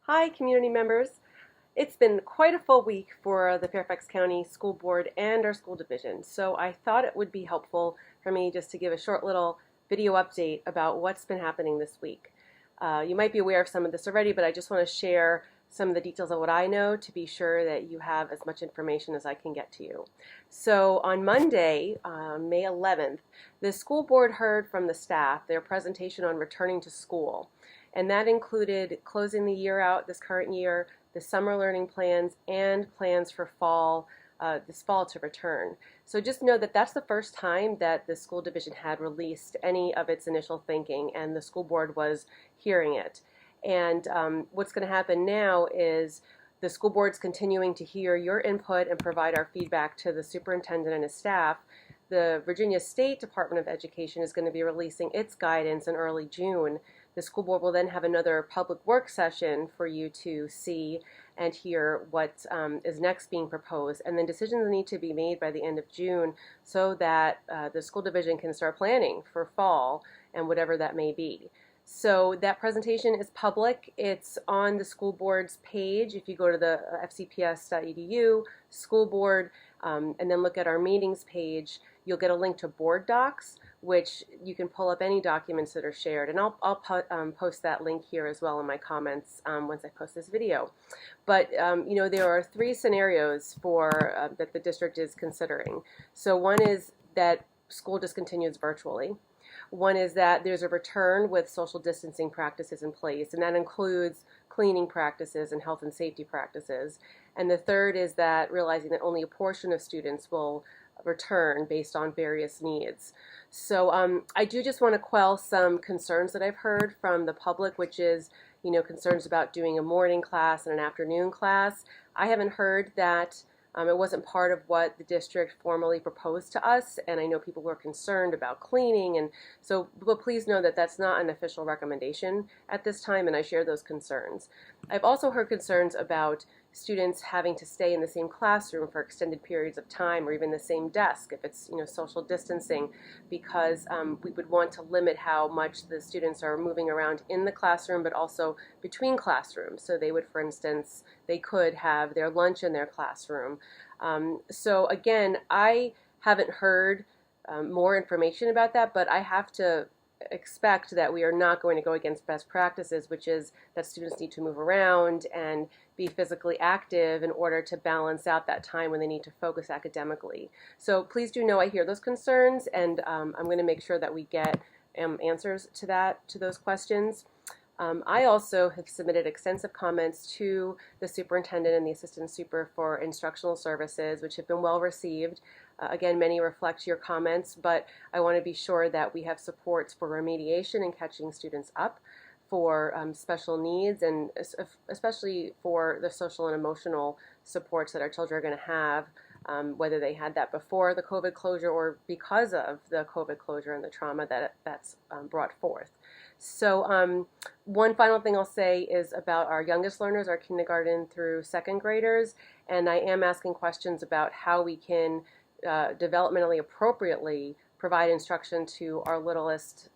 Hi, community members. It's been quite a full week for the Fairfax County School Board and our school division, so I thought it would be helpful for me just to give a short little video update about what's been happening this week. You might be aware of some of this already, but I just want to share some of the details of what I know to be sure that you have as much information as I can get to you. So on Monday, May 11th, the school board heard from the staff their presentation on returning to school. And that included closing the year out this current year, the summer learning plans, and plans for this fall to return. So just know that that's the first time that the school division had released any of its initial thinking, and the school board was hearing it. And what's going to happen now is the school board's continuing to hear your input and provide our feedback to the superintendent and his staff. The Virginia State Department of Education is going to be releasing its guidance in early June. The school board will then have another public work session for you to see and hear what is next being proposed. And then decisions need to be made by the end of June so that the school division can start planning for fall and whatever that may be. So that presentation is public. It's on the school board's page. If you go to the fcps.edu, school board, and then look at our meetings page, you'll get a link to board docs, which you can pull up any documents that are shared. And I'll post that link here as well in my comments once I post this video. But there are three scenarios for that the district is considering. So one is that school discontinues virtually. One is that there's a return with social distancing practices in place, and that includes cleaning practices and health and safety practices. And the third is that realizing that only a portion of students will return based on various needs. So I do just want to quell some concerns that I've heard from the public, which is, concerns about doing a morning class and an afternoon class. I haven't heard that. It wasn't part of what the district formally proposed to us, and I know people were concerned about cleaning, and so, but please know that that's not an official recommendation at this time, and I share those concerns. I've also heard concerns about students having to stay in the same classroom for extended periods of time, or even the same desk if it's social distancing, because we would want to limit how much the students are moving around in the classroom, but also between classrooms. So they would, for instance, they could have their lunch in their classroom. So again, I haven't heard more information about that, but I have to expect that we are not going to go against best practices, which is that students need to move around and be physically active in order to balance out that time when they need to focus academically. So please do know I hear those concerns, and I'm going to make sure that we get answers to those questions. I also have submitted extensive comments to the superintendent and the assistant super for instructional services, which have been well received. Again, many reflect your comments, but I want to be sure that we have supports for remediation and catching students up, for special needs, and especially for the social and emotional supports that our children are going to have, whether they had that before the COVID closure or because of the COVID closure and the trauma that's brought forth. So one final thing I'll say is about our youngest learners, our kindergarten through second graders, and I am asking questions about how we can developmentally appropriately provide instruction to our littlest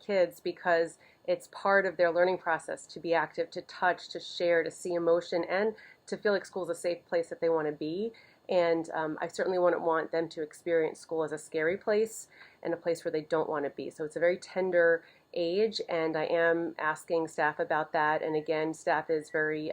kids, because it's part of their learning process to be active, to touch, to share, to see emotion, and to feel like school is a safe place that they want to be. And I certainly wouldn't want them to experience school as a scary place and a place where they don't want to be. So it's a very tender age, and I am asking staff about that. And again, staff is very,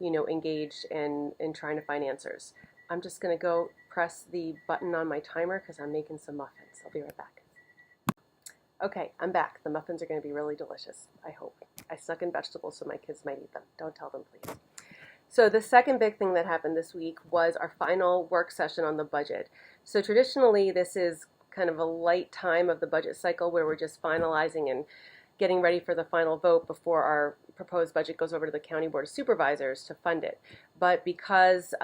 engaged in trying to find answers. I'm just going to go press the button on my timer because I'm making some muffins. I'll be right back. Okay, I'm back. The muffins are going to be really delicious, I hope. I snuck in vegetables so my kids might eat them. Don't tell them, please. So the second big thing that happened this week was our final work session on the budget. So traditionally, this is kind of a light time of the budget cycle where we're just finalizing and getting ready for the final vote before our proposed budget goes over to the County Board of Supervisors to fund it. But because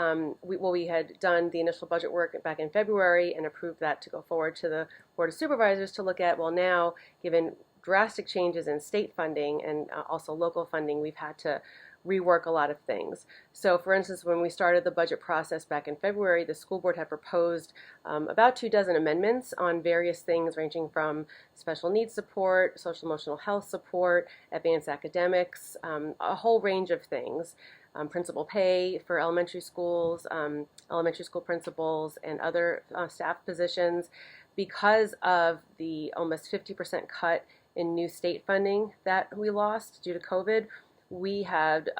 we had done the initial budget work back in February and approved that to go forward to the Board of Supervisors to look at, well now, given drastic changes in state funding and also local funding, we've had to rework a lot of things. So for instance, when we started the budget process back in February, the school board had proposed about 24 amendments on various things ranging from special needs support, social emotional health support, advanced academics, a whole range of things. Principal pay for elementary schools, elementary school principals, and other staff positions. Because of the almost 50% cut in new state funding that we lost due to COVID, we had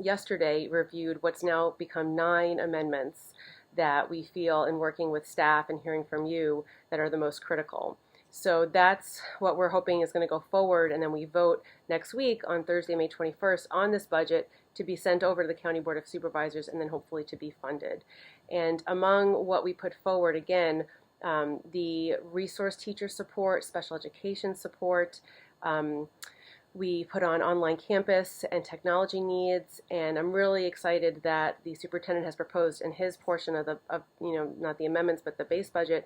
yesterday reviewed what's now become 9 amendments that we feel, in working with staff and hearing from you, that are the most critical. So that's what we're hoping is going to go forward, and then we vote next week on Thursday, May 21st, on this budget to be sent over to the County Board of Supervisors and then hopefully to be funded. And among what we put forward, again, the resource teacher support, special education support, we put on online campus and technology needs, and I'm really excited that the superintendent has proposed in his portion of not the amendments, but the base budget,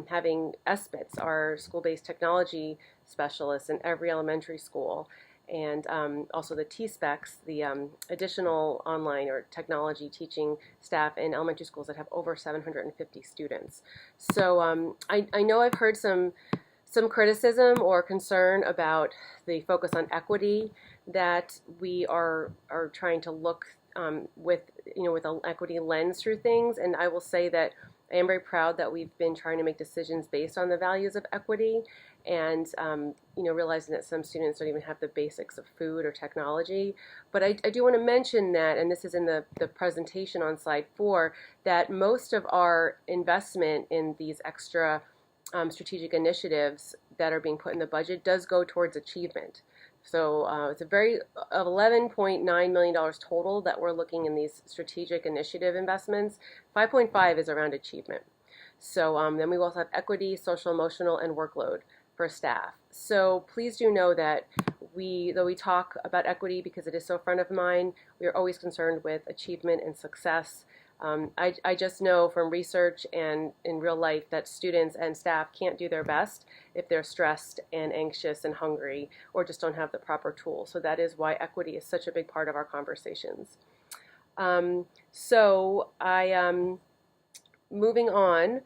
having SBITs, our school-based technology specialists, in every elementary school, and also the T-SPECs, the additional online or technology teaching staff in elementary schools that have over 750 students. So I know I've heard some criticism or concern about the focus on equity, that we are trying to look with an equity lens through things, and I will say that I am very proud that we've been trying to make decisions based on the values of equity, and realizing that some students don't even have the basics of food or technology. But I do want to mention that, and this is in the presentation on slide 4, that most of our investment in these extra strategic initiatives that are being put in the budget does go towards achievement. So it's a very $11.9 million total that we're looking in these strategic initiative investments. 5.5 is around achievement. So then we also have equity, social, emotional, and workload for staff. So please do know that though we talk about equity because it is so front of mind, we are always concerned with achievement and success. I just know from research and in real life that students and staff can't do their best if they're stressed and anxious and hungry, or just don't have the proper tools. So that is why equity is such a big part of our conversations. Moving on,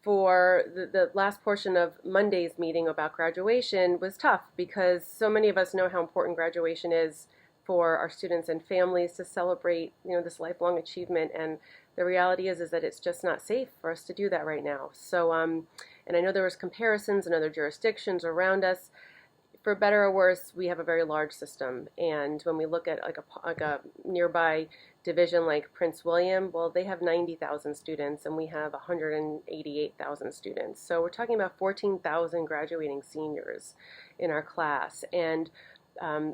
for the last portion of Monday's meeting about graduation was tough, because so many of us know how important graduation is for our students and families to celebrate, this lifelong achievement. And the reality is that it's just not safe for us to do that right now. So, and I know there was comparisons in other jurisdictions around us. For better or worse, we have a very large system. And when we look at like a nearby division like Prince William, well, they have 90,000 students and we have 188,000 students. So we're talking about 14,000 graduating seniors in our class. And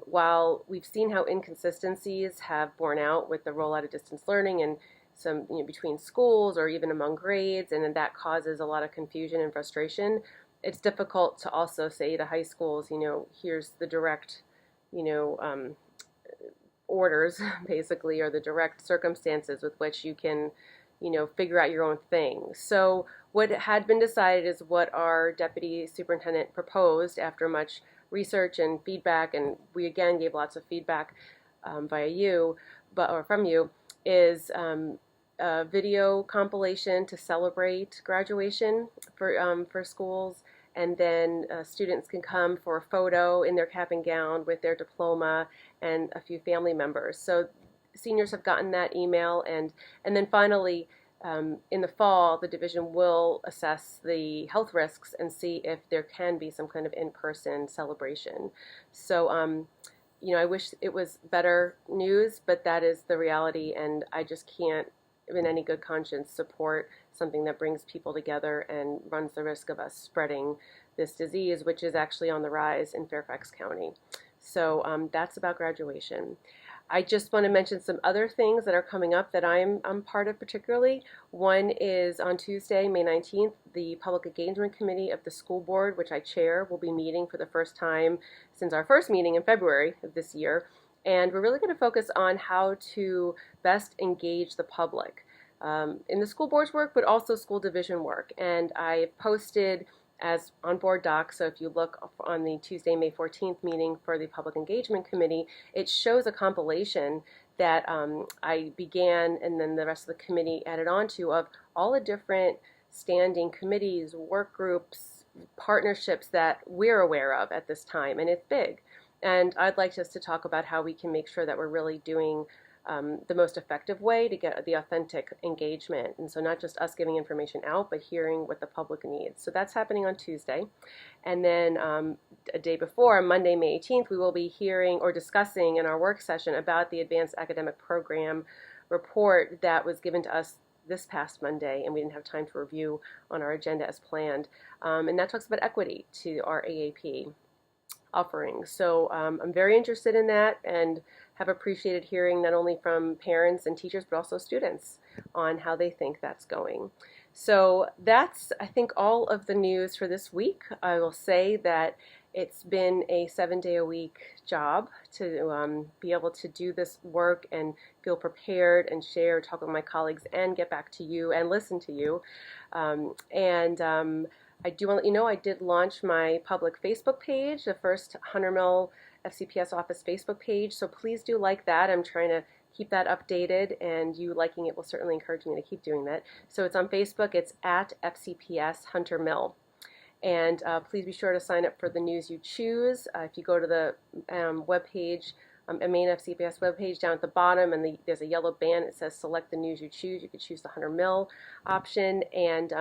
while we've seen how inconsistencies have borne out with the rollout of distance learning and some between schools or even among grades, and then that causes a lot of confusion and frustration, it's difficult to also say to high schools, here's the direct, orders basically, or the direct circumstances with which you can, figure out your own thing. So what had been decided is what our deputy superintendent proposed after much research and feedback, and we again gave lots of feedback via you, or from you, is a video compilation to celebrate graduation for schools, and then students can come for a photo in their cap and gown with their diploma and a few family members. So seniors have gotten that email, and then finally, in the fall, the division will assess the health risks and see if there can be some kind of in-person celebration. So, I wish it was better news, but that is the reality, and I just can't, in any good conscience, support something that brings people together and runs the risk of us spreading this disease, which is actually on the rise in Fairfax County. So that's about graduation. I just want to mention some other things that are coming up that I'm part of particularly. One is on Tuesday, May 19th, the Public Engagement Committee of the School Board, which I chair, will be meeting for the first time since our first meeting in February of this year. And we're really going to focus on how to best engage the public in the school board's work, but also school division work. And I posted as on board docs. So if you look on the Tuesday, May 14th meeting for the Public Engagement Committee, it shows a compilation that I began and then the rest of the committee added on to of all the different standing committees, work groups, partnerships that we're aware of at this time, and it's big. And I'd like us to talk about how we can make sure that we're really doing the most effective way to get the authentic engagement. And so not just us giving information out, but hearing what the public needs. So that's happening on Tuesday. And then a day before, Monday, May 18th, we will be hearing or discussing in our work session about the Advanced Academic Program report that was given to us this past Monday, and we didn't have time to review on our agenda as planned. And that talks about equity to our AAP offerings. So I'm very interested in that and have appreciated hearing not only from parents and teachers but also students on how they think that's going. So that's, I think, all of the news for this week. I will say that it's been a 7-day-a-week job to be able to do this work and feel prepared and share, talk with my colleagues, and get back to you and listen to you. I do want to let you know I did launch my public Facebook page, the first Hunter Mill FCPS office Facebook page, so please do like that. I'm trying to keep that updated, and you liking it will certainly encourage me to keep doing that. So it's on Facebook. It's at FCPS Hunter Mill. And please be sure to sign up for the news you choose. If you go to the webpage, main FCPS webpage, down at the bottom, and there's a yellow band that says select the news you choose. You could choose the Hunter Mill option, and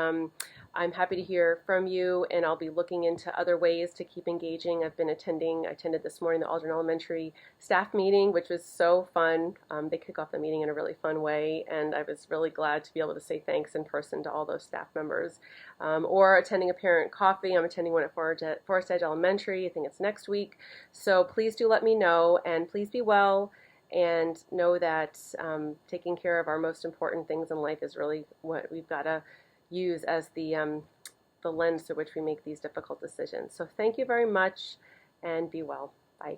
I'm happy to hear from you, and I'll be looking into other ways to keep engaging. I attended this morning the Aldrin Elementary staff meeting, which was so fun. They kick off the meeting in a really fun way, and I was really glad to be able to say thanks in person to all those staff members. Or attending a parent coffee. I'm attending one at Forest Edge Elementary. I think it's next week. So please do let me know, and please be well, and know that taking care of our most important things in life is really what we've got to use as the lens through which we make these difficult decisions. So thank you very much, and be well. Bye.